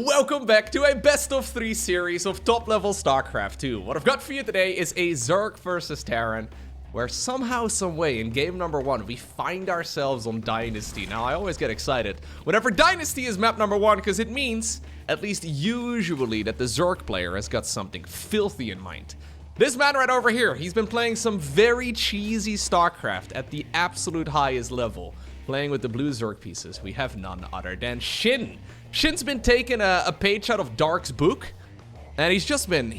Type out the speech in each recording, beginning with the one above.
Welcome back to a best of 3 series of top level StarCraft 2. What I've got for you today is a Zerg versus Terran, where somehow, someway in game number 1 we find ourselves on Dynasty. Now I always get excited whenever Dynasty is map number 1 because it means, at least usually, that the Zerg player has got something filthy in mind. This man right over here, he's been playing some very cheesy StarCraft at the absolute highest level. Playing with the blue Zerg pieces, we have none other than SHIN. SHIN's been taking a page out of Dark's book, and he's just been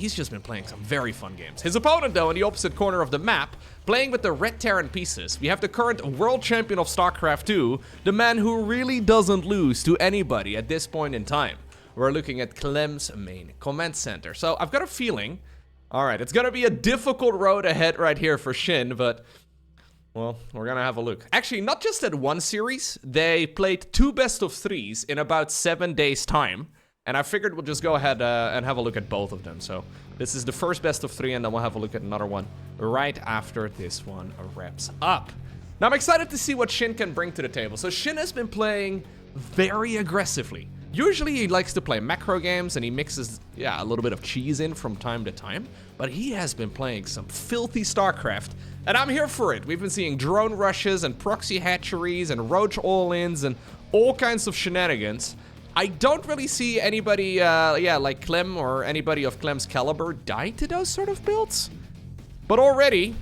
playing some very fun games. His opponent, though, in the opposite corner of the map, playing with the red Terran pieces, we have the current world champion of StarCraft 2, the man who really doesn't lose to anybody at this point in time. We're looking at Clem's main command center. So I've got a feeling, alright, it's gonna be a difficult road ahead right here for SHIN, but well, we're gonna have a look. Actually, not just at one series, they played 2 best of 3s in about 7 days time. And I figured we'll just go ahead and have a look at both of them. So this is the first best of 3, and then we'll have a look at another one right after this one wraps up. Now I'm excited to see what SHIN can bring to the table. So SHIN has been playing very aggressively. Usually he likes to play macro games and he mixes, a little bit of cheese in from time to time. But he has been playing some filthy StarCraft, and I'm here for it. We've been seeing drone rushes and proxy hatcheries and roach all-ins and all kinds of shenanigans. I don't really see anybody, like Clem or anybody of Clem's caliber die to those sort of builds. But already,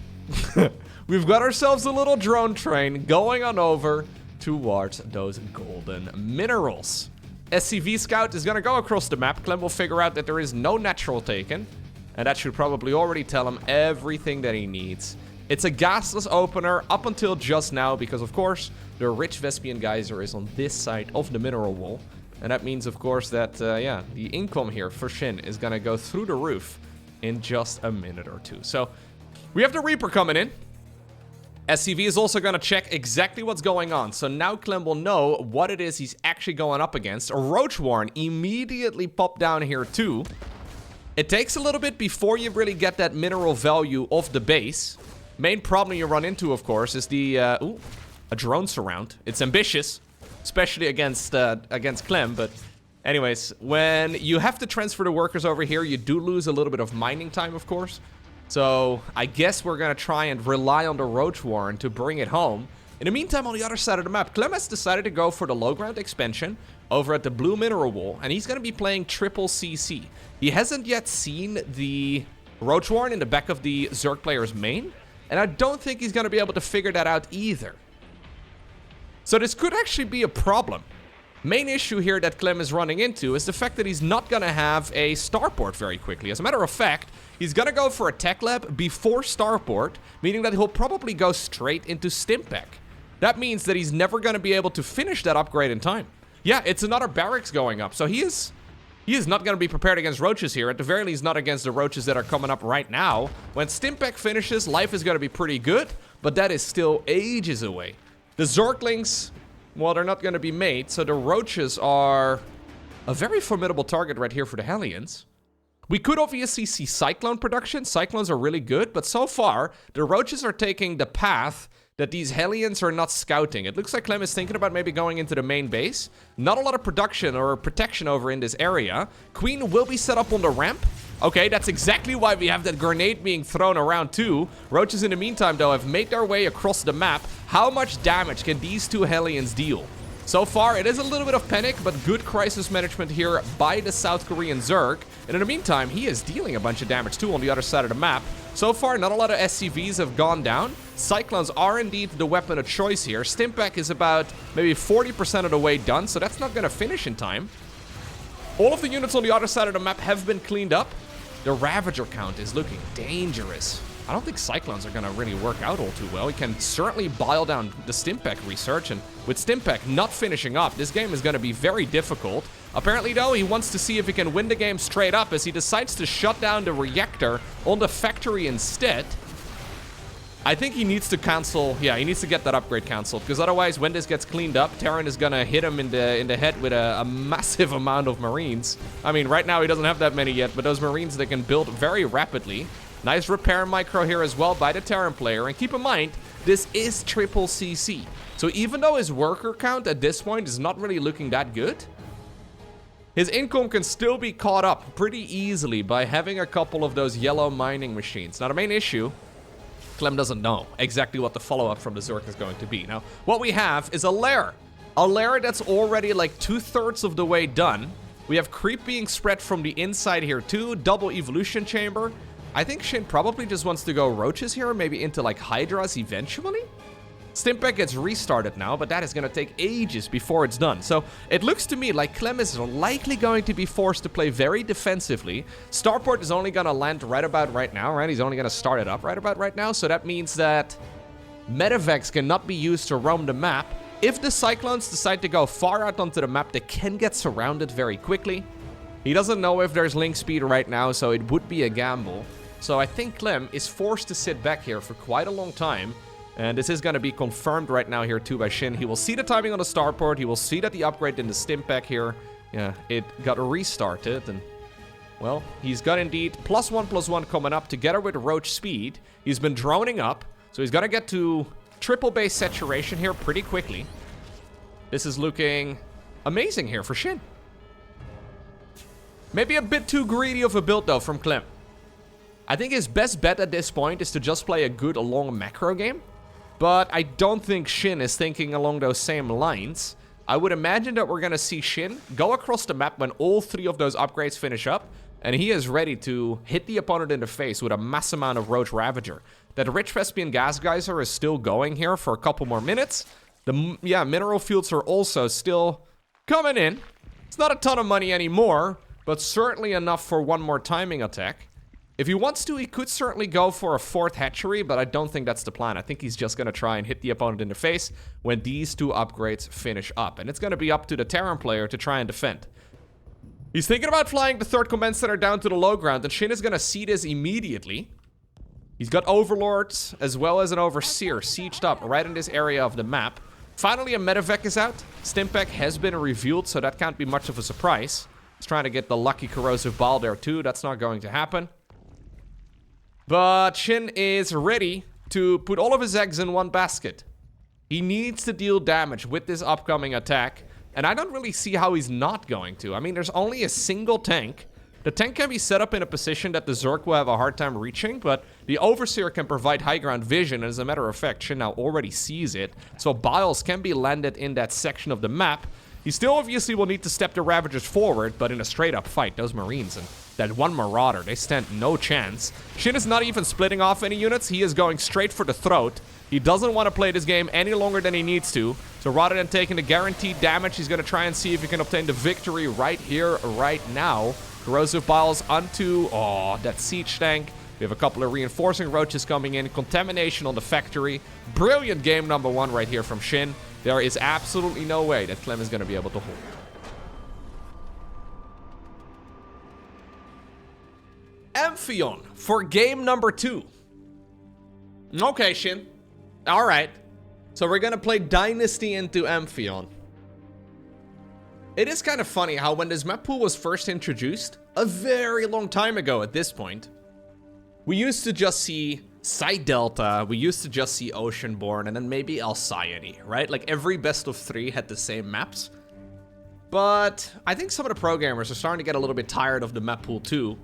we've got ourselves a little drone train going on over towards those golden minerals. SCV Scout is gonna go across the map. Clem will figure out that there is no natural taken, and that should probably already tell him everything that he needs. It's a gasless opener up until just now because, of course, the rich Vespian geyser is on this side of the mineral wall. And that means, of course, that, the income here for SHIN is gonna go through the roof in just a minute or two. So, we have the Reaper coming in. SCV is also gonna check exactly what's going on. So now Clem will know what it is he's actually going up against. A Roach Warren immediately popped down here too. It takes a little bit before you really get that mineral value of the base. Main problem you run into, of course, is the, a drone surround. It's ambitious, especially against Clem, but anyways, when you have to transfer the workers over here, you do lose a little bit of mining time, of course. So I guess we're gonna try and rely on the Roach Warren to bring it home. In the meantime, on the other side of the map, Clem has decided to go for the low ground expansion over at the blue mineral wall, and he's gonna be playing triple CC. He hasn't yet seen the Roach Warren in the back of the Zerg player's main, and I don't think he's gonna be able to figure that out either. So this could actually be a problem. Main issue here that Clem is running into is the fact that he's not gonna have a starport very quickly. As a matter of fact, he's gonna go for a tech lab before starport, meaning that he'll probably go straight into Stimpec. That means that he's never gonna be able to finish that upgrade in time. Yeah, it's another barracks going up, so he is not gonna be prepared against roaches here, at the very least not against the roaches that are coming up right now. When Stimpec finishes, life is gonna be pretty good, but that is still ages away. The Zerglings, well, they're not going to be made, so the roaches are a very formidable target right here for the Hellions. We could obviously see Cyclone production. Cyclones are really good, but so far, the roaches are taking the path that these Hellions are not scouting. It looks like Clem is thinking about maybe going into the main base. Not a lot of production or protection over in this area. Queen will be set up on the ramp. Okay, that's exactly why we have that grenade being thrown around too. Roaches in the meantime, though, have made their way across the map. How much damage can these 2 Hellions deal? So far, it is a little bit of panic, but good crisis management here by the South Korean Zerg. And in the meantime, he is dealing a bunch of damage too on the other side of the map. So far, not a lot of SCVs have gone down. Cyclones are indeed the weapon of choice here. Stimpec is about maybe 40% of the way done, so that's not going to finish in time. All of the units on the other side of the map have been cleaned up. The Ravager count is looking dangerous. I don't think Cyclones are going to really work out all too well. He can certainly bile down the Stimpec research, and with Stimpec not finishing up, this game is going to be very difficult. Apparently, though, he wants to see if he can win the game straight up as he decides to shut down the reactor on the factory instead. I think he needs to cancel, he needs to get that upgrade canceled, because otherwise, when this gets cleaned up, Terran is gonna hit him in the head with a massive amount of Marines. I mean, right now he doesn't have that many yet, but those Marines, they can build very rapidly. Nice repair micro here as well by the Terran player, and keep in mind, this is triple CC. So even though his worker count at this point is not really looking that good, his income can still be caught up pretty easily by having a couple of those yellow mining machines. Now, the main issue, Clem doesn't know exactly what the follow-up from the Zerg is going to be. Now, what we have is a lair. A lair that's already like 2/3 of the way done. We have creep being spread from the inside here too. Double evolution chamber. I think SHIN probably just wants to go roaches here, maybe into like hydras eventually. Stimpack gets restarted now, but that is going to take ages before it's done. So it looks to me like Clem is likely going to be forced to play very defensively. Starport is only going to land right about right now, right? He's only going to start it up right about right now. So that means that medevacs cannot be used to roam the map. If the Cyclones decide to go far out onto the map, they can get surrounded very quickly. He doesn't know if there's link speed right now, so it would be a gamble. So I think Clem is forced to sit back here for quite a long time. And this is going to be confirmed right now here too by SHIN. He will see the timing on the starport. He will see that the upgrade in the Stimpack here, yeah, it got restarted. And, well, he's got indeed +1/+1 coming up together with Roach speed. He's been droning up, so he's going to get to triple base saturation here pretty quickly. This is looking amazing here for SHIN. Maybe a bit too greedy of a build though from Clem. I think his best bet at this point is to just play a good long macro game. But I don't think SHIN is thinking along those same lines. I would imagine that we're going to see SHIN go across the map when all 3 of those upgrades finish up. And he is ready to hit the opponent in the face with a mass amount of Roach Ravager. That Rich Vespian Gas Geyser is still going here for a couple more minutes. Yeah, mineral fields are also still coming in. It's not a ton of money anymore, but certainly enough for one more timing attack. If he wants to, he could certainly go for a 4th hatchery, but I don't think that's the plan. I think he's just going to try and hit the opponent in the face when these 2 upgrades finish up. And it's going to be up to the Terran player to try and defend. He's thinking about flying the 3rd command center down to the low ground, and SHIN is going to see this immediately. He's got Overlords as well as an Overseer sieged up right in this area of the map. Finally, a medevac is out. Stimpack has been revealed, so that can't be much of a surprise. He's trying to get the lucky Corrosive Ball there too. That's not going to happen. But SHIN is ready to put all of his eggs in one basket. He needs to deal damage with this upcoming attack. And I don't really see how he's not going to. I mean, there's only a single tank. The tank can be set up in a position that the Zerg will have a hard time reaching, but the Overseer can provide high ground vision, and as a matter of fact, SHIN now already sees it. So Biles can be landed in that section of the map. He still obviously will need to step the Ravagers forward, but in a straight-up fight, those Marines and that one Marauder, they stand no chance. SHIN is not even splitting off any units. He is going straight for the throat. He doesn't want to play this game any longer than he needs to. So rather than taking the guaranteed damage, he's going to try and see if he can obtain the victory right here, right now. Corrosive Biles onto, that siege tank. We have a couple of reinforcing roaches coming in. Contamination on the factory. Brilliant game number 1 right here from SHIN. There is absolutely no way that Clem is going to be able to hold. Amphion for game number 2. Okay, SHIN. All right. So we're going to play Dynasty into Amphion. It is kind of funny how when this map pool was first introduced, a very long time ago at this point, we used to just see Side Delta, we used to just see Oceanborn, and then maybe Alcyone, right? Like every best of 3 had the same maps. But I think some of the pro gamers are starting to get a little bit tired of the map pool too.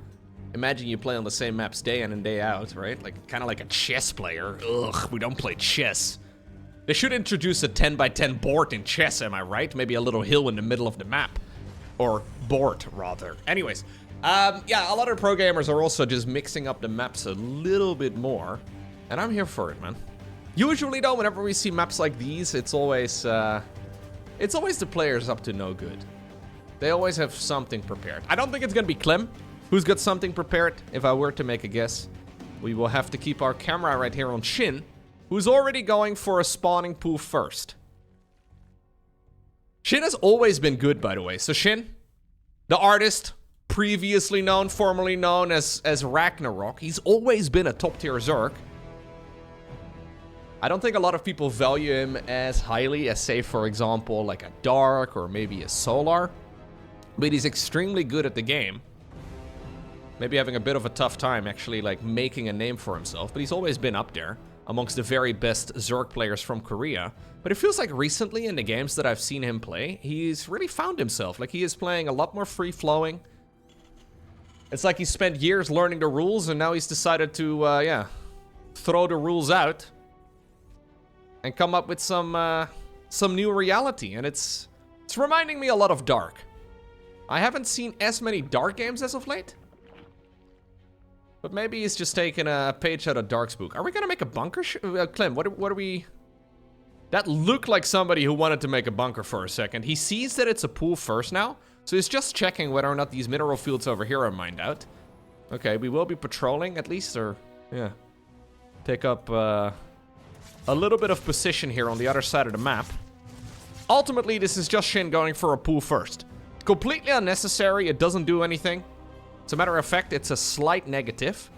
Imagine you play on the same maps day in and day out, right? Like kind of like a chess player. Ugh, we don't play chess. They should introduce a 10x10 board in chess, am I right? Maybe a little hill in the middle of the map. Or board, rather. Anyways, yeah, a lot of pro gamers are also just mixing up the maps a little bit more. And I'm here for it, man. Usually, though, whenever we see maps like these, it's always the players up to no good. They always have something prepared. I don't think it's gonna be Clem who's got something prepared, if I were to make a guess. We will have to keep our camera right here on SHIN, who's already going for a spawning pool first. SHIN has always been good, by the way. So SHIN, the artist, previously known, formerly known as Ragnarok, he's always been a top-tier Zerg. I don't think a lot of people value him as highly as, say, for example, like a Dark or maybe a Solar. But he's extremely good at the game. Maybe having a bit of a tough time actually like making a name for himself, but he's always been up there. amongst the very best Zerg players from Korea. But it feels like recently in the games that I've seen him play, he's really found himself. Like, he is playing a lot more free-flowing. It's like he spent years learning the rules, and now he's decided to, yeah, throw the rules out and come up with some new reality. And it's reminding me a lot of Dark. I haven't seen as many Dark games as of late. But maybe he's just taking a page out of Dark's book. Are we gonna make a bunker? Clem, what are we... That looked like somebody who wanted to make a bunker for a second. He sees that it's a pool first now. So he's just checking whether or not these mineral fields over here are mined out. Okay, we will be patrolling at least, or... Yeah. Take up a little bit of position here on the other side of the map. Ultimately, this is just SHIN going for a pool first. Completely unnecessary, it doesn't do anything. As a matter of fact, it's a slight negative.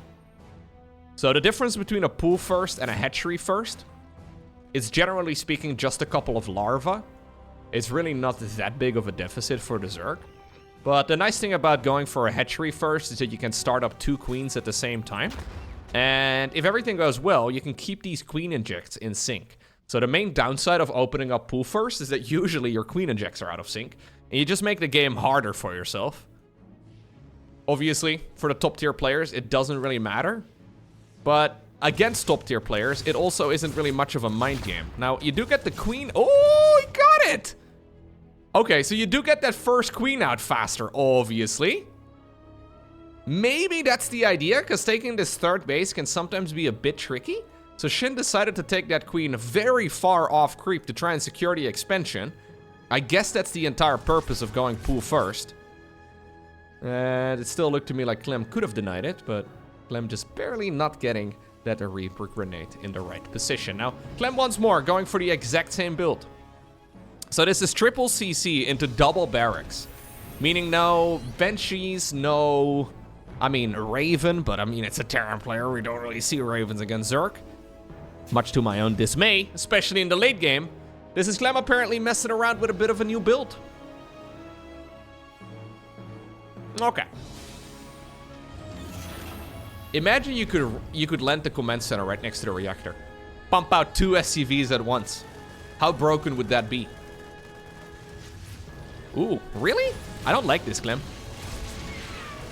So the difference between a pool first and a hatchery first is, generally speaking, just a couple of larvae. It's really not that big of a deficit for the Zerg. But the nice thing about going for a hatchery first is that you can start up 2 queens at the same time. And if everything goes well, you can keep these queen injects in sync. So the main downside of opening up pool first is that usually your queen injects are out of sync. And you just make the game harder for yourself. Obviously, for the top tier players, it doesn't really matter. But against top tier players, it also isn't really much of a mind game. Now, you do get the queen. Oh, he got it! Okay, so you do get that first queen out faster, obviously. Maybe that's the idea, because taking this third base can sometimes be a bit tricky. So SHIN decided to take that queen very far off creep to try and secure the expansion. I guess that's the entire purpose of going pool first. And it still looked to me like Clem could have denied it, but Clem just barely not getting that Reaper grenade in the right position. Now, Clem once more going for the exact same build. So this is triple CC into double barracks. Meaning no Banshees, no... I mean, Raven, but I mean, it's a Terran player. We don't really see Ravens against Zerg. Much to my own dismay, especially in the late game. This is Clem apparently messing around with a bit of a new build. Okay. Imagine you could land the command center right next to the reactor. Pump out 2 SCVs at once. How broken would that be? Ooh, really? I don't like this, Clem.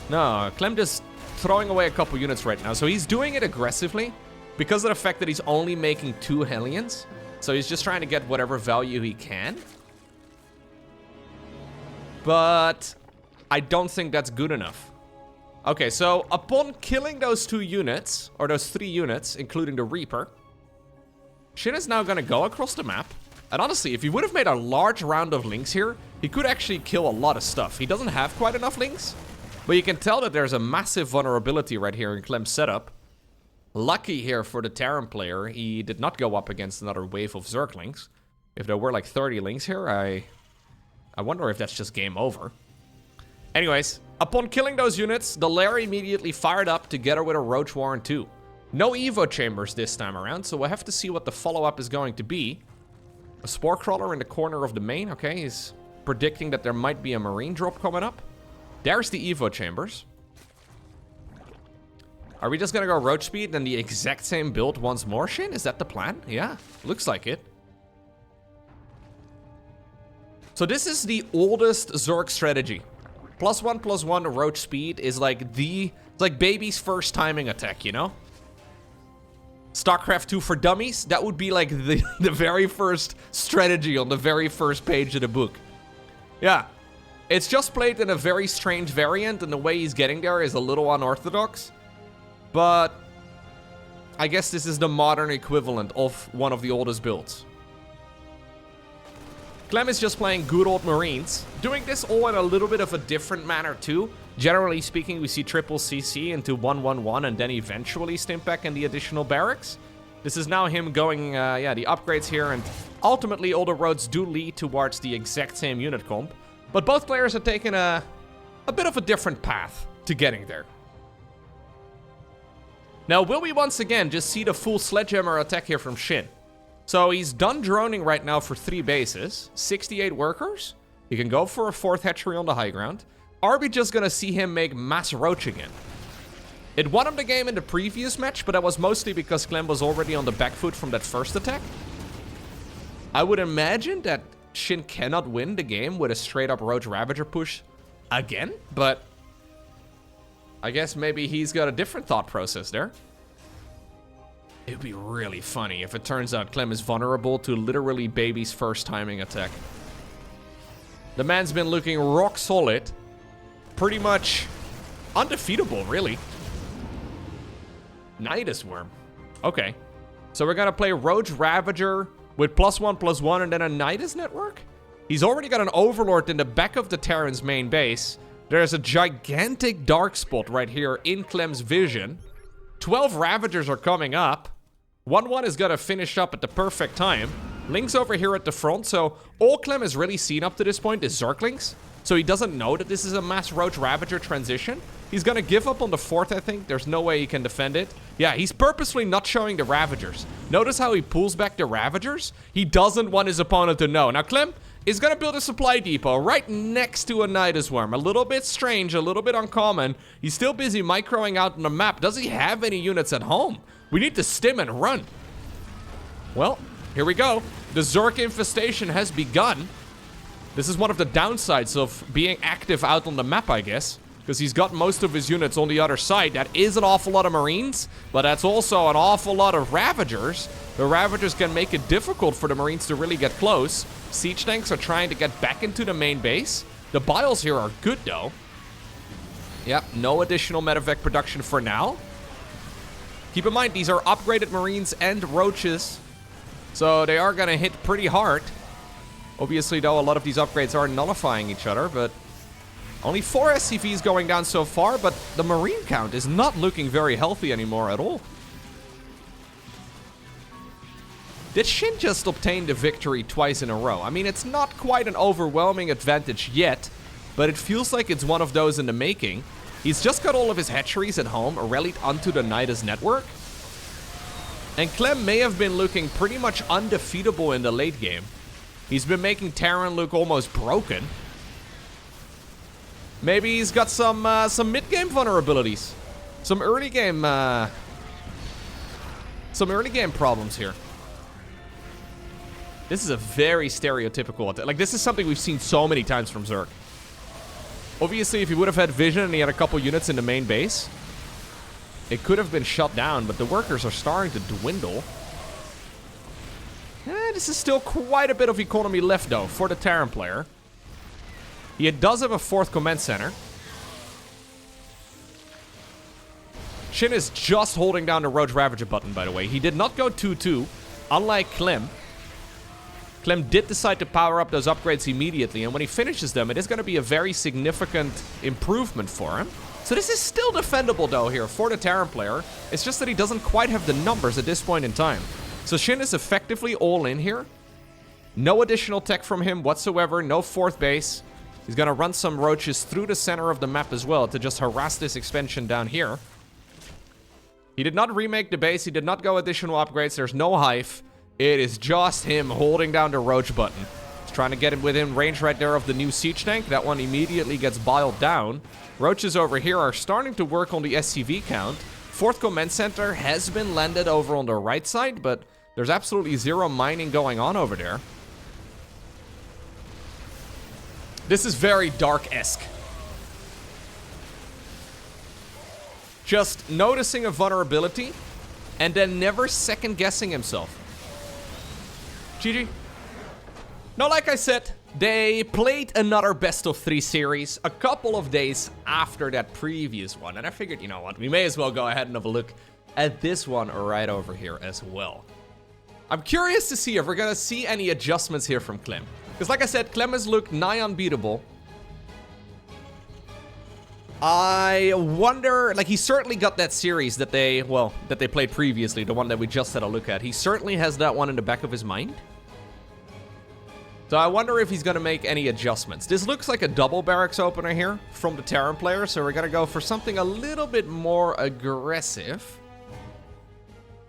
No, Clem just throwing away a couple units right now. So he's doing it aggressively because of the fact that he's only making 2 Hellions. So he's just trying to get whatever value he can. But I don't think that's good enough. Okay, so upon killing those 2 units, or those 3 units, including the Reaper, SHIN is now gonna go across the map. And honestly, if he would have made a large round of links here, he could actually kill a lot of stuff. He doesn't have quite enough links, but you can tell that there's a massive vulnerability right here in Clem's setup. Lucky here for the Terran player, he did not go up against another wave of Zerglings. If there were like 30 links here, I wonder if that's just game over. Anyways, upon killing those units, the Lair immediately fired up together with a Roach Warren 2. No Evo chambers this time around, so we'll have to see what the follow-up is going to be. A Spore Crawler in the corner of the main, okay, he's predicting that there might be a Marine drop coming up. There's the Evo chambers. Are we just gonna go Roach Speed and the exact same build once more, SHIN? Is that the plan? Yeah, looks like it. So this is the oldest Zerg strategy. +1/+1 Roach Speed is like it's like baby's first timing attack, you know? StarCraft 2 for dummies, that would be like the very first strategy on the very first page of the book. Yeah, it's just played in a very strange variant, and the way he's getting there is a little unorthodox. But I guess this is the modern equivalent of one of the oldest builds. Clem is just playing good old Marines, doing this all in a little bit of a different manner too. Generally speaking, we see triple CC into 111 and then eventually Stimpack and the additional barracks. This is now him going, yeah, the upgrades here, and ultimately all the roads do lead towards the exact same unit comp. But both players are taking a bit of a different path to getting there. Now, will we once again just see the full sledgehammer attack here from SHIN? So he's done droning right now for 3 bases, 68 workers. He can go for a 4th hatchery on the high ground. Are we just gonna see him make mass roach again? It won him the game in the previous match, but that was mostly because Clem was already on the back foot from that first attack. I would imagine that SHIN cannot win the game with a straight-up Roach Ravager push again, but I guess maybe he's got a different thought process there. It would be really funny if it turns out Clem is vulnerable to literally baby's first timing attack. The man's been looking rock solid. Pretty much undefeatable, really. Nidus Worm. Okay. So we're gonna play Roach Ravager with +1/+1 and then a Nidus network? He's already got an Overlord in the back of the Terran's main base. There's a gigantic dark spot right here in Clem's vision. 12 Ravagers are coming up. 1-1 is gonna finish up at the perfect time. Link's over here at the front, so all Clem has really seen up to this point is Zerglings. So he doesn't know that this is a mass Roach Ravager transition. He's gonna give up on the fourth, I think. There's no way he can defend it. Yeah, he's purposely not showing the Ravagers. Notice how he pulls back the Ravagers? He doesn't want his opponent to know. Now, Clem is gonna build a supply depot right next to a Nidus Worm. A little bit strange, a little bit uncommon. He's still busy microing out on the map. Does he have any units at home? We need to stim and run. Well, here we go. The Zerg infestation has begun. This is one of the downsides of being active out on the map, I guess. Because he's got most of his units on the other side. That is an awful lot of Marines, but that's also an awful lot of Ravagers. The Ravagers can make it difficult for the Marines to really get close. Siege tanks are trying to get back into the main base. The biles here are good, though. Yep, no additional medevac production for now. Keep in mind, these are upgraded Marines and Roaches, so they are going to hit pretty hard. Obviously, though, a lot of these upgrades are nullifying each other, but only 4 SCVs going down so far, but the Marine count is not looking very healthy anymore at all. Did SHIN just obtain the victory twice in a row? I mean, it's not quite an overwhelming advantage yet, but it feels like it's one of those in the making. He's just got all of his hatcheries at home, rallied onto the Nidus network. And Clem may have been looking pretty much undefeatable in the late game. He's been making Terran look almost broken. Maybe he's got some mid-game vulnerabilities. Some early game problems here. This is a very stereotypical attack. Like, this is something we've seen so many times from Zerg. Obviously, if he would have had vision and he had a couple units in the main base, it could have been shut down, but the workers are starting to dwindle. This is still quite a bit of economy left, though, for the Terran player. He does have a 4th command center. SHIN is just holding down the Roach Ravager button, by the way. He did not go 2-2, unlike Clem. Clem did decide to power up those upgrades immediately, and when he finishes them, it is going to be a very significant improvement for him. So this is still defendable, though, here for the Terran player. It's just that he doesn't quite have the numbers at this point in time. So SHIN is effectively all in here. No additional tech from him whatsoever, no 4th base. He's going to run some Roaches through the center of the map as well to just harass this expansion down here. He did not remake the base. He did not go additional upgrades. There's no hive. It is just him holding down the Roach button. He's trying to get him within range right there of the new siege tank. That one immediately gets biled down. Roaches over here are starting to work on the SCV count. 4th command center has been landed over on the right side, but there's absolutely zero mining going on over there. This is very Dark-esque. Just noticing a vulnerability and then never second-guessing himself. GG. Now, like I said, they played another best of 3 series a couple of days after that previous one. And I figured, you know what, we may as well go ahead and have a look at this one right over here as well. I'm curious to see if we're going to see any adjustments here from Clem. Because like I said, Clem has looked nigh unbeatable. I wonder, like, he certainly got that series that they played previously, the one that we just had a look at. He certainly has that one in the back of his mind. So I wonder if he's going to make any adjustments. This looks like a double barracks opener here from the Terran player, so we're going to go for something a little bit more aggressive.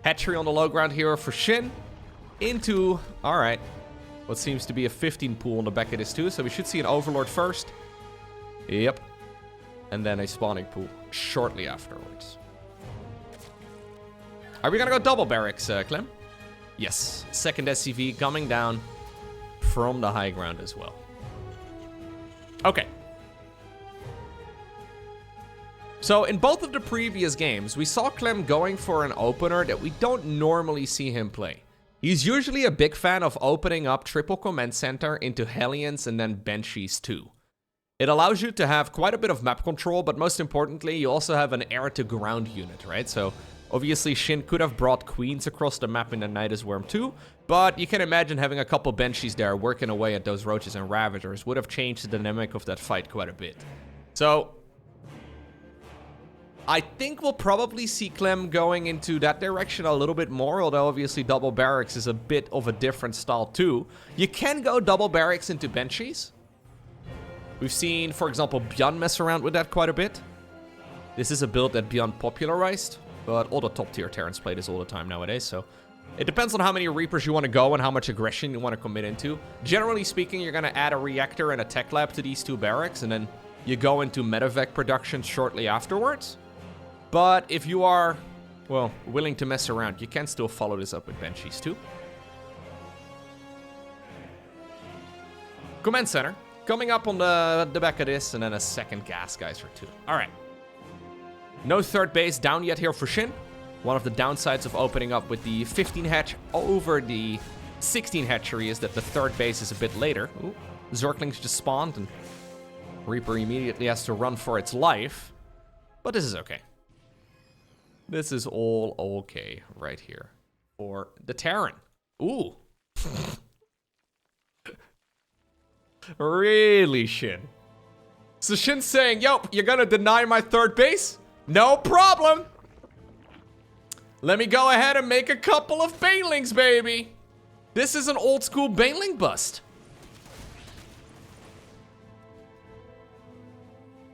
Hatchery on the low ground here for SHIN. Into, alright, what seems to be a 15 pool on the back of this too, so we should see an Overlord first. Yep. And then a spawning pool shortly afterwards. Are we gonna go double barracks, Clem? Yes. Second SCV coming down from the high ground as well. Okay. So in both of the previous games, we saw Clem going for an opener that we don't normally see him play. He's usually a big fan of opening up triple command center into Hellions and then Banshees too. It allows you to have quite a bit of map control, but most importantly, you also have an air-to-ground unit, right? So obviously SHIN could have brought Queens across the map in the Nidus Worm too, but you can imagine having a couple Banshees there working away at those Roaches and Ravagers would have changed the dynamic of that fight quite a bit. So I think we'll probably see Clem going into that direction a little bit more, although obviously double barracks is a bit of a different style too. You can go double barracks into Banshees. We've seen, for example, Bjorn mess around with that quite a bit. This is a build that Bjorn popularized, but all the top tier Terrans play this all the time nowadays, so it depends on how many Reapers you want to go and how much aggression you want to commit into. Generally speaking, you're going to add a reactor and a tech lab to these two barracks, and then you go into medevac production shortly afterwards. But if you are, well, willing to mess around, you can still follow this up with Banshees too. Command center. Coming up on the back of this, and then a second gas geyser too. Alright. No third base down yet here for SHIN. One of the downsides of opening up with the 15 hatch over the 16 hatchery is that the third base is a bit later. Ooh, Zerglings just spawned, and Reaper immediately has to run for its life. But this is okay. This is all okay right here for the Terran. Ooh. Really, SHIN? So SHIN's saying, yo, you're gonna deny my third base? No problem. Let me go ahead and make a couple of Banelings, baby. This is an old school Baneling bust.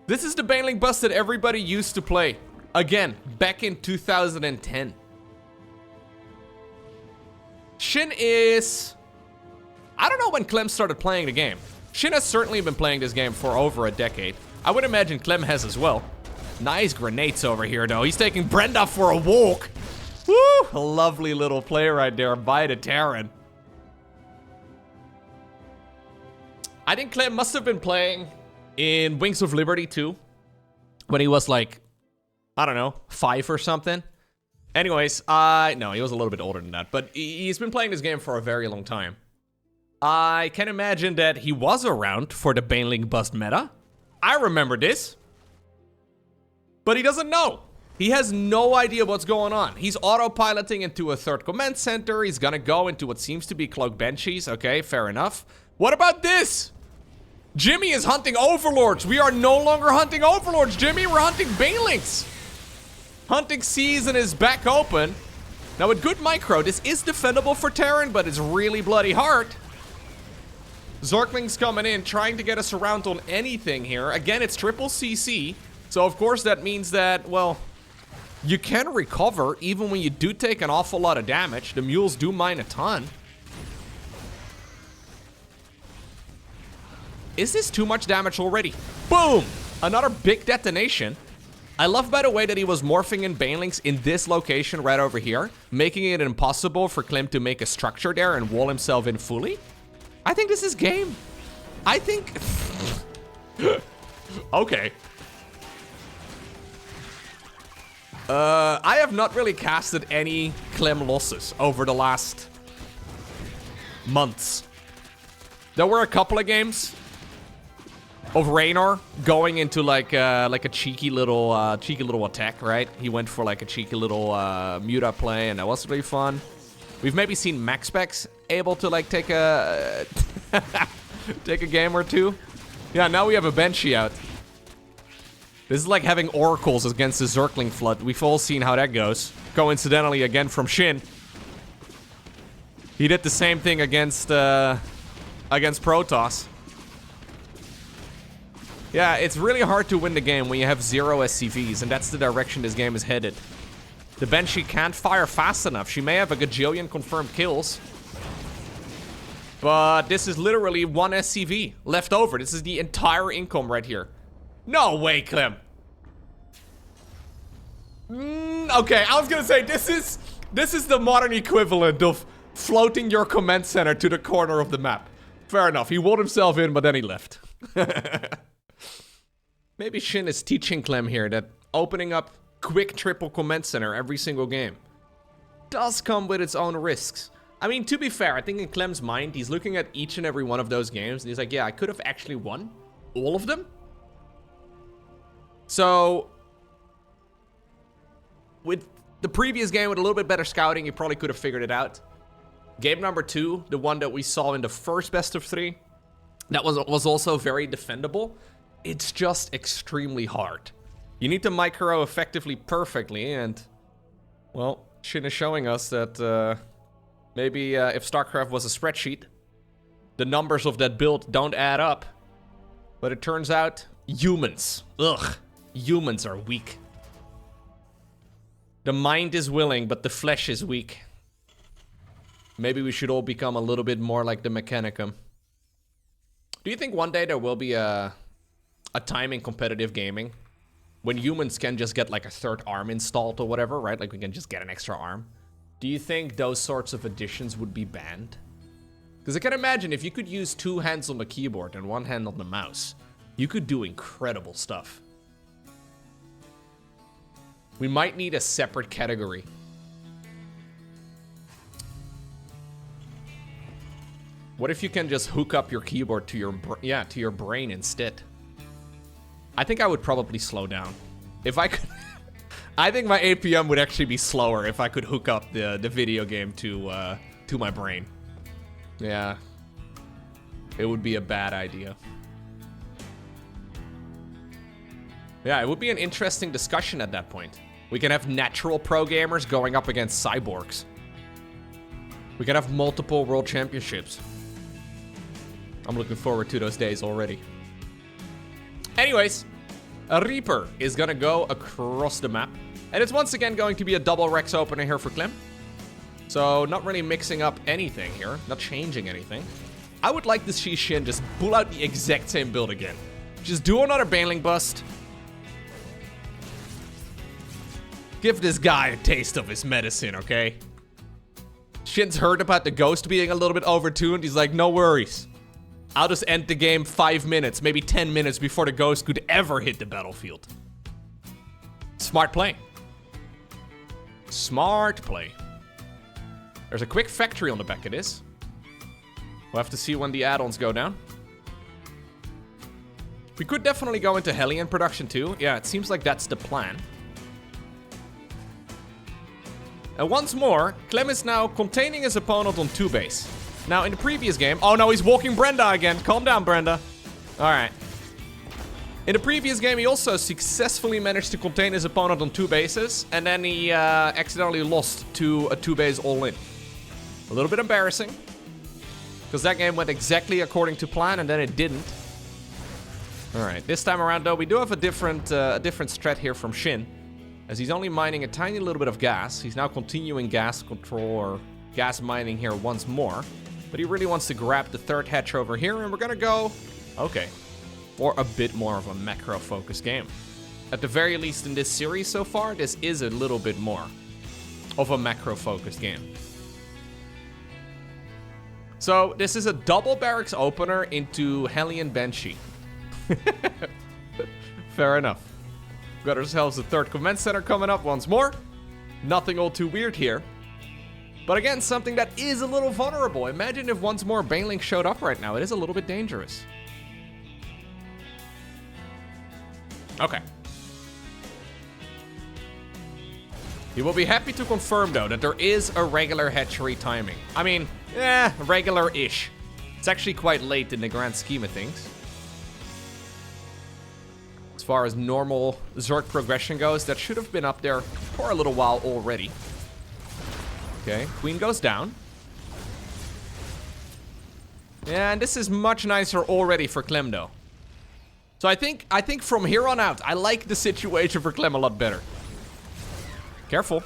This is the Baneling bust that everybody used to play. Again, back in 2010. SHIN is... I don't know when Clem started playing the game. SHIN has certainly been playing this game for over a decade. I would imagine Clem has as well. Nice grenades over here, though. He's taking Brenda for a walk. Woo! A lovely little play right there by the Terran. I think Clem must have been playing in Wings of Liberty too, when he was like, I don't know, 5 or something. Anyways, no, he was a little bit older than that, but he's been playing this game for a very long time. I can imagine that he was around for the Baneling bust meta. I remember this. But he doesn't know. He has no idea what's going on. He's autopiloting into a third command center. He's gonna go into what seems to be cloaked Banshees. Okay, fair enough. What about this? Jimmy is hunting Overlords. We are no longer hunting Overlords, Jimmy. We're hunting Banelings. Hunting season is back open. Now with good micro, this is defendable for Terran, but it's really bloody hard. Zerglings coming in, trying to get us around on anything here. Again, it's triple CC. So of course that means that, well, you can recover even when you do take an awful lot of damage. The mules do mine a ton. Is this too much damage already? Boom! Another big detonation. I love, by the way, that he was morphing in Banelings in this location right over here, making it impossible for Clem to make a structure there and wall himself in fully. I think this is game. I think... Okay. I have not really casted any Clem losses over the last months. There were a couple of games of Raynor going into like a cheeky little attack, right? He went for like a cheeky little muta play, and that was really fun. We've maybe seen Max Specs able to like take a take a game or two. Yeah, now we have a Banshee out. This is like having oracles against the Zergling flood. We've all seen how that goes. Coincidentally, again from SHIN. He did the same thing against Protoss. Yeah, it's really hard to win the game when you have 0 SCVs, and that's the direction this game is headed. The Banshee can't fire fast enough. She may have a gajillion confirmed kills, but this is literally 1 SCV left over. This is the entire income right here. No way, Clem. Okay, I was gonna say, this is This is the modern equivalent of floating your command center to the corner of the map. Fair enough. He walled himself in, but then he left. Maybe SHIN is teaching Clem here that opening up quick triple command center every single game does come with its own risks. I mean, to be fair, I think in Clem's mind, he's looking at each and every one of those games, and he's like, yeah, I could have actually won all of them. So, with the previous game with a little bit better scouting, you probably could have figured it out. Game number 2, the one that we saw in the first best of 3, that was also very defendable. It's just extremely hard. You need to micro effectively perfectly, and, well, SHIN is showing us that maybe if StarCraft was a spreadsheet, the numbers of that build don't add up. But it turns out, humans, humans are weak. The mind is willing, but the flesh is weak. Maybe we should all become a little bit more like the Mechanicum. Do you think one day there will be a time in competitive gaming when humans can just get like a third arm installed or whatever, right? Like we can just get an extra arm. Do you think those sorts of additions would be banned? Because I can imagine if you could use 2 hands on the keyboard and 1 hand on the mouse, you could do incredible stuff. We might need a separate category. What if you can just hook up your keyboard to your brain instead? I think I would probably slow down. If I could... I think my APM would actually be slower if I could hook up the video game to my brain. Yeah. It would be a bad idea. Yeah, it would be an interesting discussion at that point. We can have natural pro gamers going up against cyborgs. We can have multiple world championships. I'm looking forward to those days already. Anyways, a Reaper is gonna go across the map. And it's once again going to be a double Rex opener here for Clem. So not really mixing up anything here, not changing anything. I would like to see SHIN just pull out the exact same build again. Just do another Baneling bust. Give this guy a taste of his medicine, okay? SHIN's heard about the Ghost being a little bit overtuned. He's like, no worries. I'll just end the game 5 minutes, maybe 10 minutes before the Ghost could ever hit the battlefield. Smart play. Smart play. There's a quick factory on the back of this. We'll have to see when the add-ons go down. We could definitely go into Hellion production too. Yeah, it seems like that's the plan. And once more, Clem is now containing his opponent on 2 base. Now, in the previous game... Oh, no, he's walking Brenda again. Calm down, Brenda. Alright. In the previous game, he also successfully managed to contain his opponent on 2 bases. And then he accidentally lost to a 2-base all-in. A little bit embarrassing. Because that game went exactly according to plan, and then it didn't. Alright, this time around, though, we do have a different strat here from SHIN. As he's only mining a tiny little bit of gas. He's now continuing gas control or gas mining here once more. But he really wants to grab the 3rd hatch over here, and we're gonna go... Okay. For a bit more of a macro-focused game. At the very least in this series so far, this is a little bit more of a macro-focused game. So, this is a double barracks opener into Hellion Banshee. Fair enough. Got ourselves a 3rd command center coming up once more. Nothing all too weird here. But again, something that is a little vulnerable. Imagine if once more Baneling showed up right now. It is a little bit dangerous. Okay. You will be happy to confirm, though, that there is a regular hatchery timing. I mean, regular-ish. It's actually quite late in the grand scheme of things. As far as normal Zerg progression goes, that should have been up there for a little while already. Okay, Queen goes down. Yeah, and this is much nicer already for Clem, though. So I think from here on out, I like the situation for Clem a lot better. Careful.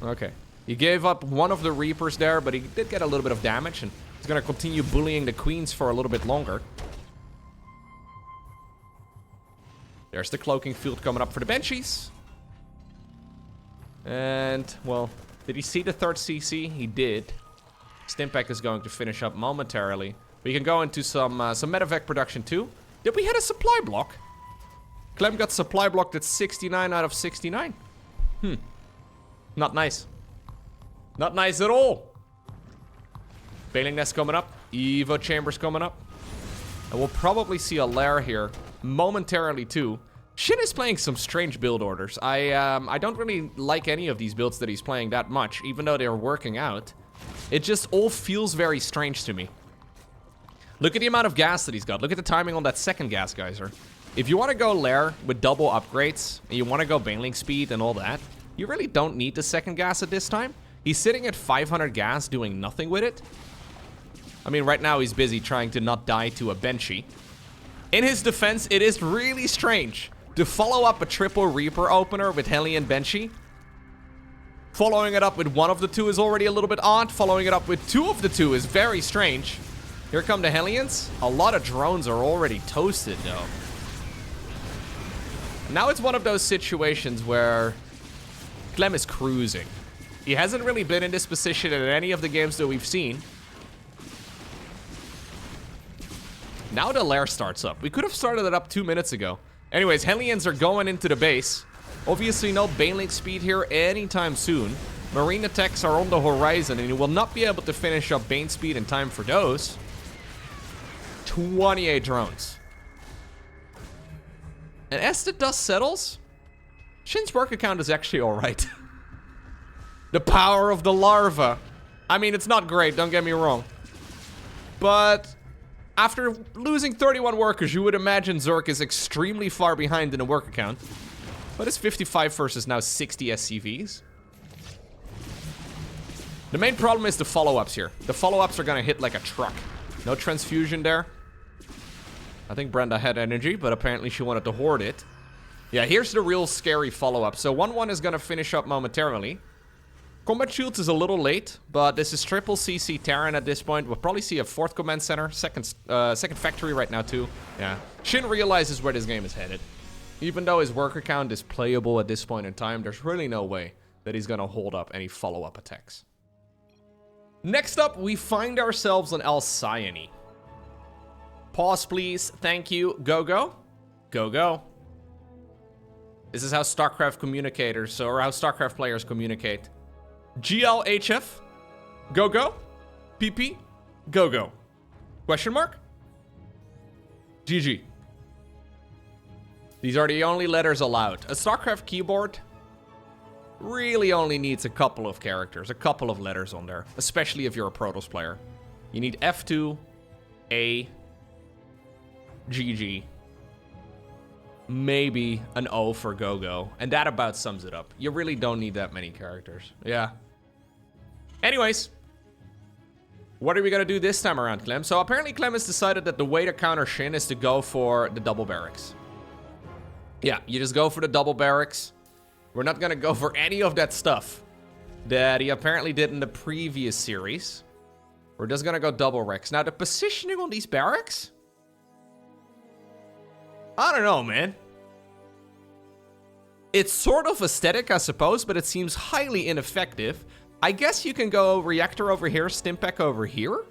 Okay. He gave up one of the Reapers there, but he did get a little bit of damage, and he's gonna continue bullying the Queens for a little bit longer. There's the cloaking field coming up for the Banshees. And, well, did he see the third CC? He did. Stimpack is going to finish up momentarily. We can go into some medevac production too. Did we hit a supply block? Clem got supply blocked at 69 out of 69. Not nice. Not nice at all. Baneling nest coming up. Evo chambers coming up. And we'll probably see a lair here momentarily too. SHIN is playing some strange build orders. I don't really like any of these builds that he's playing that much, even though they're working out. It just all feels very strange to me. Look at the amount of gas that he's got. Look at the timing on that second gas geyser. If you want to go lair with double upgrades, and you want to go Baneling speed and all that, you really don't need the second gas at this time. He's sitting at 500 gas doing nothing with it. I mean, right now he's busy trying to not die to a Banshee. In his defense, it is really strange to follow up a triple Reaper opener with Hellion Banshee. Following it up with one of the two is already a little bit odd. Following it up with two of the two is very strange. Here come the Hellions. A lot of drones are already toasted, though. Now it's one of those situations where Clem is cruising. He hasn't really been in this position in any of the games that we've seen. Now the lair starts up. We could have started it up 2 minutes ago. Anyways, Hellions are going into the base. Obviously no Baneling speed here anytime soon. Marine attacks are on the horizon and you will not be able to finish up Bane speed in time for those. 28 drones. And as the dust settles, SHIN's work account is actually alright. The power of the larva. I mean, it's not great, don't get me wrong. But after losing 31 workers, you would imagine Zerg is extremely far behind in the work account. But it's 55 versus now 60 SCVs. The main problem is the follow-ups here. The follow-ups are gonna hit like a truck. No transfusion there. I think Brenda had energy, but apparently she wanted to hoard it. Yeah, here's the real scary follow-up. So 1-1 is gonna finish up momentarily. Combat Shields is a little late, but this is triple CC Terran at this point. We'll probably see a fourth command center, second factory right now too. Yeah, SHIN realizes where this game is headed. Even though his worker count is playable at this point in time, there's really no way that he's gonna hold up any follow-up attacks. Next up, we find ourselves on Alcyone. Pause, please. Thank you. Go, go. Go, go. This is how StarCraft communicators, or how StarCraft players communicate. GLHF. Go, go. PP. Go, go. Question mark? GG. These are the only letters allowed. A StarCraft keyboard really only needs a couple of characters, a couple of letters on there, especially if you're a Protoss player. You need F2, A, GG, maybe an O for go-go, and that about sums it up. You really don't need that many characters. Yeah. Anyways, what are we gonna do this time around, Clem? So apparently Clem has decided that the way to counter SHIN is to go for the double barracks. Yeah, you just go for the double barracks. We're not gonna go for any of that stuff that he apparently did in the previous series. We're just gonna go double Rex. Now, the positioning on these barracks? I don't know, man. It's sort of aesthetic, I suppose, but it seems highly ineffective. I guess you can go Reactor over here, Stimpack over here?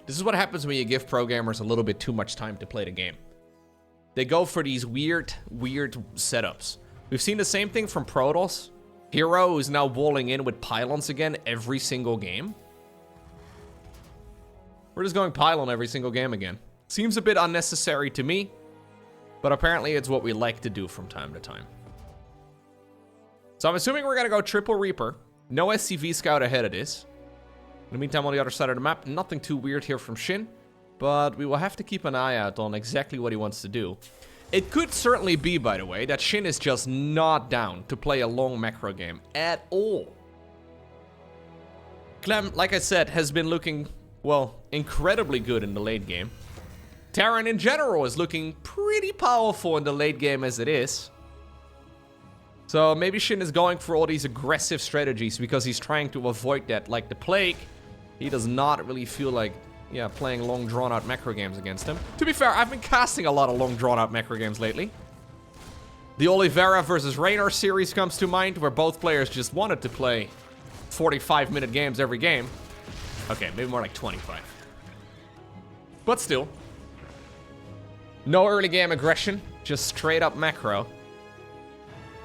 This is what happens when you give pro gamers a little bit too much time to play the game. They go for these weird setups. We've seen the same thing from Protoss. Hero is now walling in with pylons again every single game. We're just going pylon every single game again. Seems a bit unnecessary to me, but apparently it's what we like to do from time to time. So I'm assuming we're gonna go triple Reaper. No SCV scout ahead of this. In the meantime, on the other side of the map, nothing too weird here from SHIN, but we will have to keep an eye out on exactly what he wants to do. It could certainly be, by the way, that SHIN is just not down to play a long macro game at all. Clem, like I said, has been looking, well, incredibly good in the late game. Terran in general is looking pretty powerful in the late game as it is. So maybe SHIN is going for all these aggressive strategies because he's trying to avoid that. Like the Plague, he does not really feel like yeah, playing long drawn-out macro games against him. To be fair, I've been casting a lot of long drawn-out macro games lately. The Oliveira versus Raynor series comes to mind, where both players just wanted to play 45-minute games every game. Okay, maybe more like 25. But still. No early game aggression, just straight up macro.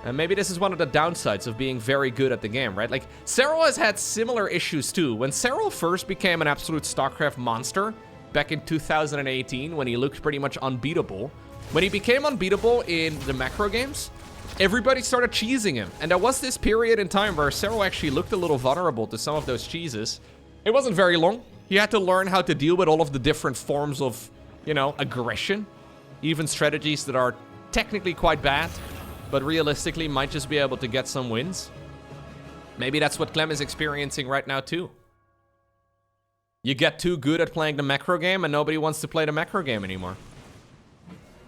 And maybe this is one of the downsides of being very good at the game, right? Like, Serral has had similar issues too. When Serral first became an absolute StarCraft monster, back in 2018, when he looked pretty much unbeatable, when he became unbeatable in the macro games, everybody started cheesing him. And there was this period in time where Serral actually looked a little vulnerable to some of those cheeses. It wasn't very long. He had to learn how to deal with all of the different forms of, you know, aggression. Even strategies that are technically quite bad, but realistically might just be able to get some wins. Maybe that's what Clem is experiencing right now too. You get too good at playing the macro game and nobody wants to play the macro game anymore.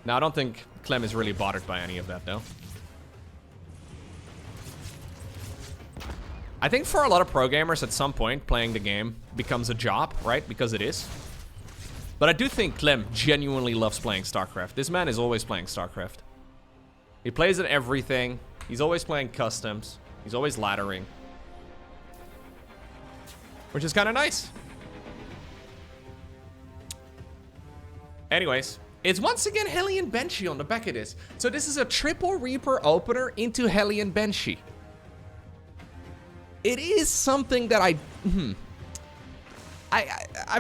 Now, I don't think Clem is really bothered by any of that though. I think for a lot of pro gamers at some point, playing the game becomes a job, right? Because it is. But I do think Clem genuinely loves playing StarCraft. This man is always playing StarCraft. He plays at everything. He's always playing customs. He's always laddering. Which is kind of nice. Anyways, it's once again Hellion Banshee on the back of this. So this is a triple Reaper opener into Hellion Banshee. It is something that I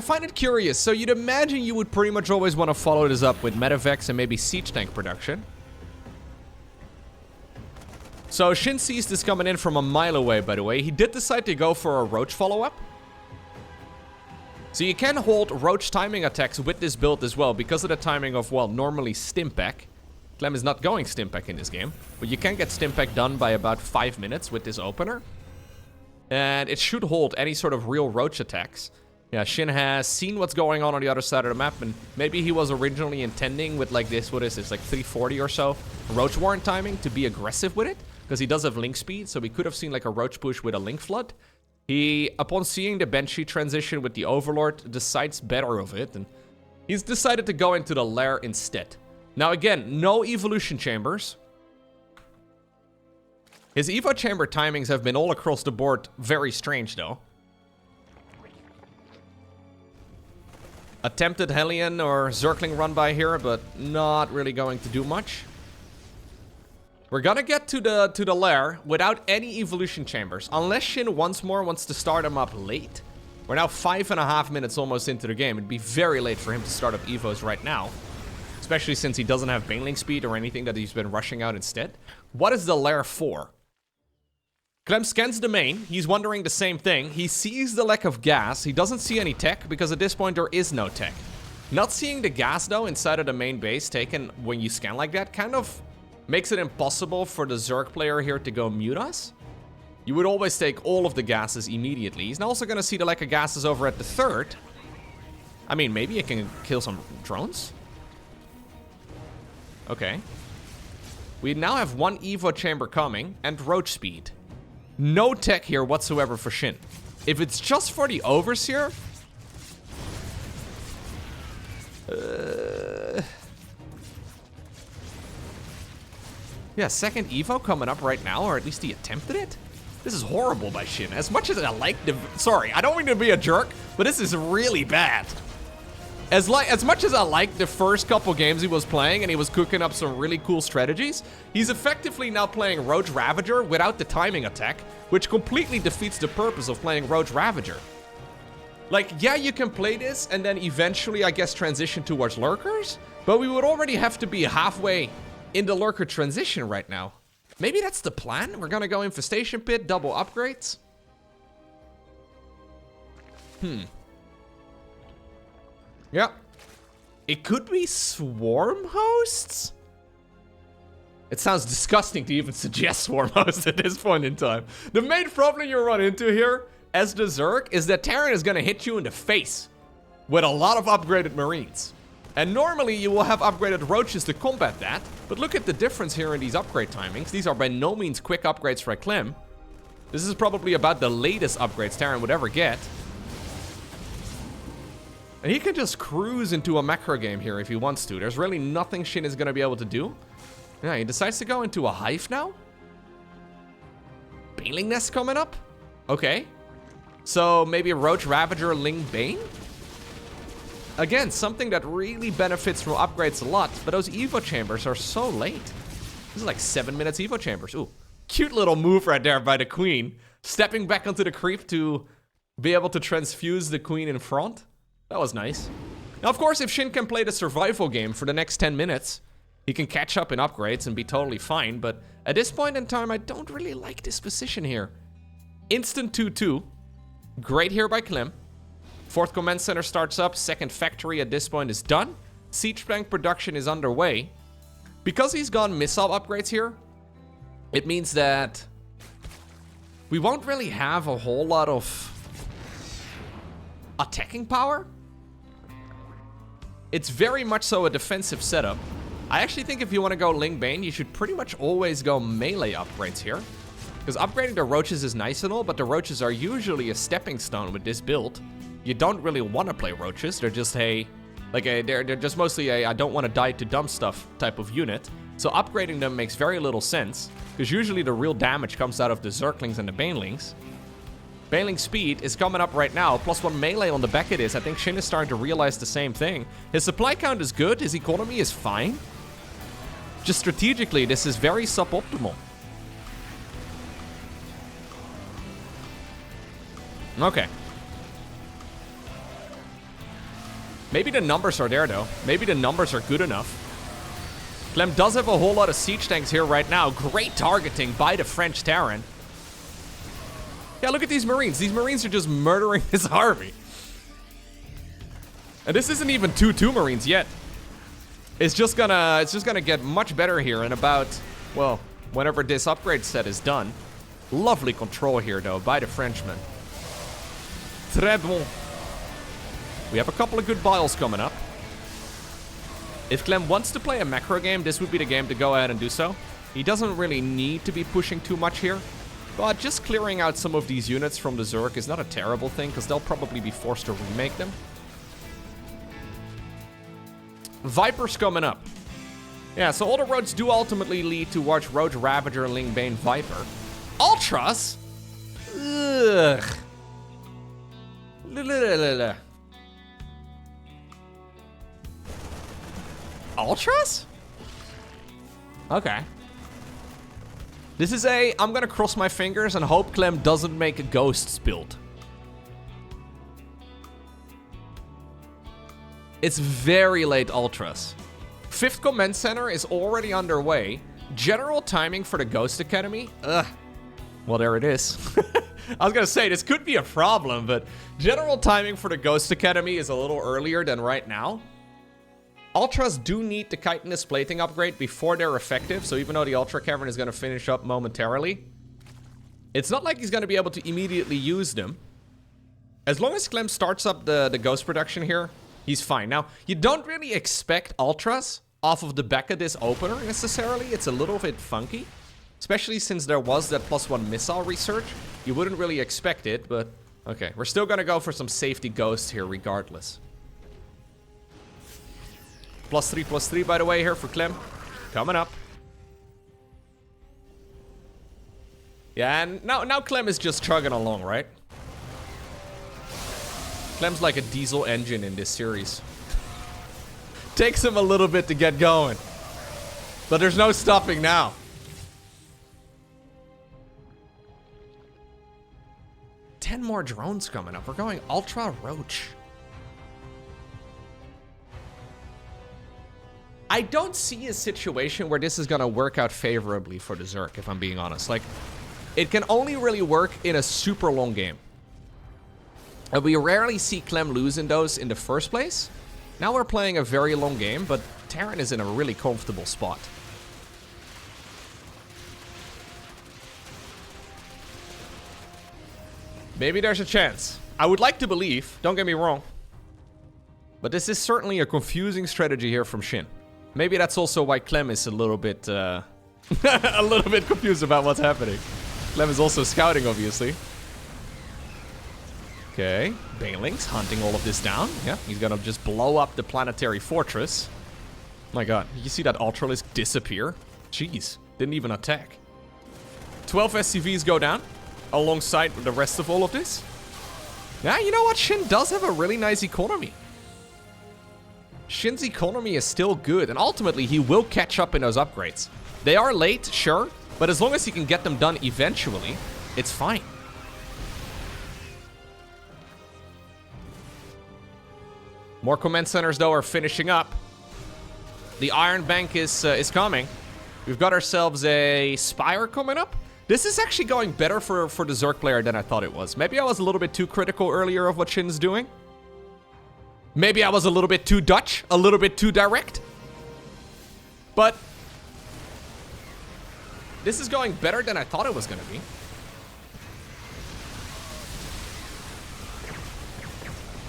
find it curious. So you'd imagine you would pretty much always want to follow this up with Medivacs and maybe Siege Tank production. So SHIN CEST is coming in from a mile away, by the way. He did decide to go for a Roach follow-up. So you can hold Roach timing attacks with this build as well because of the timing of, well, normally Stimpack. Clem is not going Stimpack in this game, but you can get Stimpack done by about 5 minutes with this opener. And it should hold any sort of real Roach attacks. Yeah, SHIN has seen what's going on the other side of the map, and maybe he was originally intending with like this, what is this, like 340 or so Roach Warren timing to be aggressive with it, because he does have link speed, so we could have seen like a Roach push with a link flood. He, upon seeing the Banshee transition with the Overlord, decides better of it, and he's decided to go into the lair instead. Now again, no evolution chambers. His Evo chamber timings have been all across the board very strange though. Attempted Hellion or Zergling run by here, but not really going to do much. We're gonna get to the lair without any evolution chambers, unless SHIN once more wants to start him up late. We're now 5.5 minutes almost into the game. It'd be very late for him to start up Evos right now, especially since he doesn't have Baneling speed or anything that he's been rushing out instead. What is the lair for? Clem scans the main. He's wondering the same thing. He sees the lack of gas. He doesn't see any tech because at this point there is no tech. Not seeing the gas though inside of the main base taken when you scan like that kind of makes it impossible for the Zerg player here to go mute us. You would always take all of the gases immediately. He's also going to see the lack of gases over at the third. I mean, maybe it can kill some drones. Okay. We now have one Evo chamber coming and Roach speed. No tech here whatsoever for SHIN. If it's just for the Overseer... yeah, second Evo coming up right now, or at least he attempted it? This is horrible by SHIN. As much as I like the... Sorry, I don't mean to be a jerk, but this is really bad. As much as I liked the first couple games he was playing and he was cooking up some really cool strategies, he's effectively now playing Roach Ravager without the timing attack, which completely defeats the purpose of playing Roach Ravager. Like, yeah, you can play this and then eventually, I guess, transition towards Lurkers, but we would already have to be halfway in the Lurker transition right now. Maybe that's the plan? We're gonna go Infestation Pit, double upgrades? Yeah. It could be Swarm Hosts? It sounds disgusting to even suggest Swarm Hosts at this point in time. The main problem you run into here, as the Zerg, is that Terran is gonna hit you in the face with a lot of upgraded Marines. And normally you will have upgraded Roaches to combat that, but look at the difference here in these upgrade timings. These are by no means quick upgrades for Clem. This is probably about the latest upgrades Terran would ever get. And he can just cruise into a macro game here if he wants to. There's really nothing SHIN is going to be able to do. Yeah, he decides to go into a hive now. Baneling Nest coming up? Okay. So maybe a Roach Ravager Ling Bane? Again, something that really benefits from upgrades a lot, but those Evo Chambers are so late. This is like 7 minutes Evo Chambers. Ooh, cute little move right there by the Queen. Stepping back onto the creep to be able to transfuse the Queen in front. That was nice. Now, of course, if SHIN can play the survival game for the next 10 minutes, he can catch up in upgrades and be totally fine, but at this point in time, I don't really like this position here. Instant 2-2. Great here by Clem. Fourth command center starts up. Second factory at this point is done. Siege tank production is underway. Because he's gone missile upgrades here, it means that we won't really have a whole lot of attacking power. It's very much so a defensive setup. I actually think if you want to go Ling Bane, you should pretty much always go melee upgrades here. Because upgrading the roaches is nice and all, but the roaches are usually a stepping stone with this build. You don't really want to play roaches. They're just they're just mostly a I don't want to die to dumb stuff type of unit. So upgrading them makes very little sense, because usually the real damage comes out of the Zerglings and the Banelings. Baneling speed is coming up right now, +1 melee on the back of this. I think SHIN is starting to realize the same thing. His supply count is good, his economy is fine. Just strategically, this is very suboptimal. Okay. Maybe the numbers are there, though. Maybe the numbers are good enough. Clem does have a whole lot of siege tanks here right now. Great targeting by the French Terran. Yeah, look at these Marines. These Marines are just murdering his army. And this isn't even 2-2 Marines yet. It's just gonna get much better here in about, well, whenever this upgrade set is done. Lovely control here, though, by the Frenchman. Très bon. We have a couple of good biles coming up. If Clem wants to play a macro game, this would be the game to go ahead and do so. He doesn't really need to be pushing too much here. But just clearing out some of these units from the Zerg is not a terrible thing, because they'll probably be forced to remake them. Viper's coming up. Yeah, so all the roads do ultimately lead towards Roach Ravager, Ling Bane, Viper. Ultras? Ugh. Ultras? Okay. This is I'm gonna cross my fingers and hope Clem doesn't make a Ghosts build. It's very late Ultras. 5th Command Center is already underway. General timing for the Ghost Academy? Ugh. Well, there it is. I was gonna say, this could be a problem, but general timing for the Ghost Academy is a little earlier than right now. Ultras do need the chitinous plating upgrade before they're effective, so even though the Ultra Cavern is gonna finish up momentarily, it's not like he's gonna be able to immediately use them. As long as Clem starts up the Ghost production here, he's fine. Now, you don't really expect Ultras off of the back of this opener necessarily. It's a little bit funky. Especially since there was that +1 missile research. You wouldn't really expect it, but okay. We're still gonna go for some safety ghosts here regardless. +3/+3 by the way here for Clem. Coming up. Yeah, and now Clem is just chugging along, right? Clem's like a diesel engine in this series. Takes him a little bit to get going. But there's no stopping now. Ten more drones coming up. We're going Ultra Roach. I don't see a situation where this is gonna work out favorably for the Zerg, if I'm being honest. Like, it can only really work in a super long game. And we rarely see Clem lose in those in the first place. Now we're playing a very long game, but Terran is in a really comfortable spot. Maybe there's a chance. I would like to believe, don't get me wrong. But this is certainly a confusing strategy here from SHIN. Maybe that's also why Clem is a little bit a little bit confused about what's happening. Clem is also scouting, obviously. Okay, Baneling's hunting all of this down. Yeah, he's gonna just blow up the planetary fortress. My god, you see that Ultralisk disappear? Jeez, didn't even attack. 12 SCVs go down, alongside the rest of all of this. Yeah, you know what? SHIN does have a really nice economy. SHIN's economy is still good, and ultimately he will catch up in those upgrades. They are late, sure, but as long as he can get them done eventually, it's fine. More command centers, though, are finishing up. The Iron Bank is coming. We've got ourselves a Spire coming up. This is actually going better for the Zerg player than I thought it was. Maybe I was a little bit too critical earlier of what SHIN's doing. Maybe I was a little bit too Dutch, a little bit too direct. But this is going better than I thought it was going to be.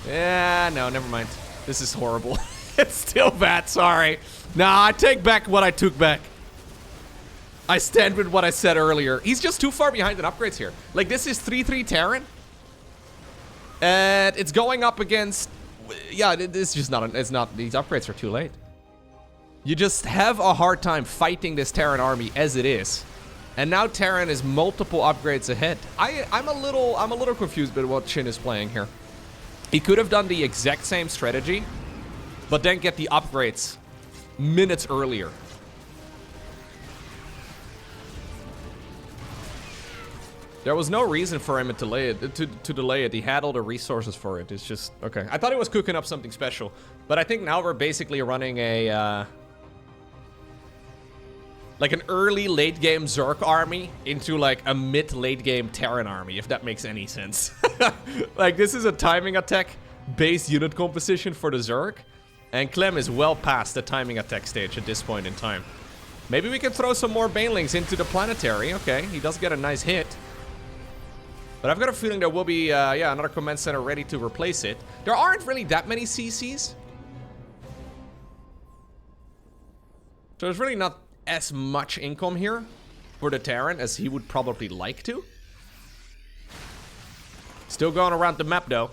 Yeah, no, never mind. This is horrible. It's still bad, sorry. Nah, I take back what I took back. I stand with what I said earlier. He's just too far behind in upgrades here. Like, this is 3-3 Terran. And it's going up against... Yeah, it's just not... It's not... These upgrades are too late. You just have a hard time fighting this Terran army as it is. And now Terran is multiple upgrades ahead. I'm a little confused by what SHIN is playing here. He could have done the exact same strategy, but then get the upgrades minutes earlier. There was no reason for him to delay it. He had all the resources for it. It's just, okay. I thought he was cooking up something special, but I think now we're basically running a, like an early late game Zerg army into like a mid late game Terran army, if that makes any sense. Like, this is a timing attack based unit composition for the Zerg, and Clem is well past the timing attack stage at this point in time. Maybe we can throw some more Banelings into the planetary. Okay, he does get a nice hit. But I've got a feeling there will be, yeah, another command center ready to replace it. There aren't really that many CCs. So there's really not as much income here for the Terran as he would probably like to. Still going around the map, though.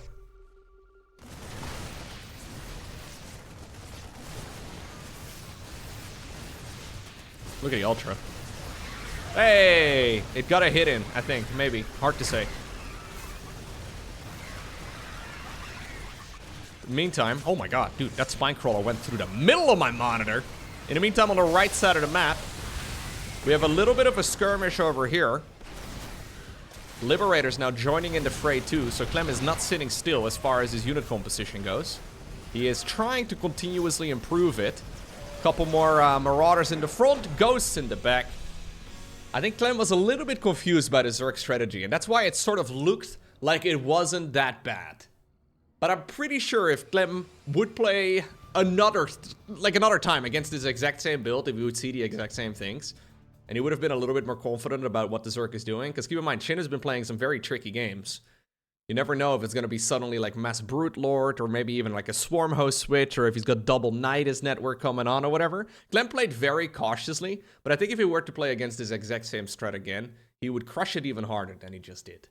Look at the Ultra. Hey! It got a hit in, I think. Maybe. Hard to say. Meantime, oh my god, dude, that spine crawler went through the middle of my monitor. In the meantime, on the right side of the map, we have a little bit of a skirmish over here. Liberator's now joining in the fray too, so Clem is not sitting still as far as his unit composition goes. He is trying to continuously improve it. Couple more Marauders in the front, Ghosts in the back. I think Clem was a little bit confused by the Zerg strategy, and that's why it sort of looked like it wasn't that bad. But I'm pretty sure if Clem would play another time against this exact same build, if we would see the exact same things, and he would have been a little bit more confident about what the Zerg is doing. Because keep in mind, SHIN has been playing some very tricky games. You never know if it's going to be suddenly like Mass Brute Lord, or maybe even like a Swarm Host switch, or if he's got Double Knight as network coming on or whatever. Clem played very cautiously, but I think if he were to play against this exact same strat again, he would crush it even harder than he just did.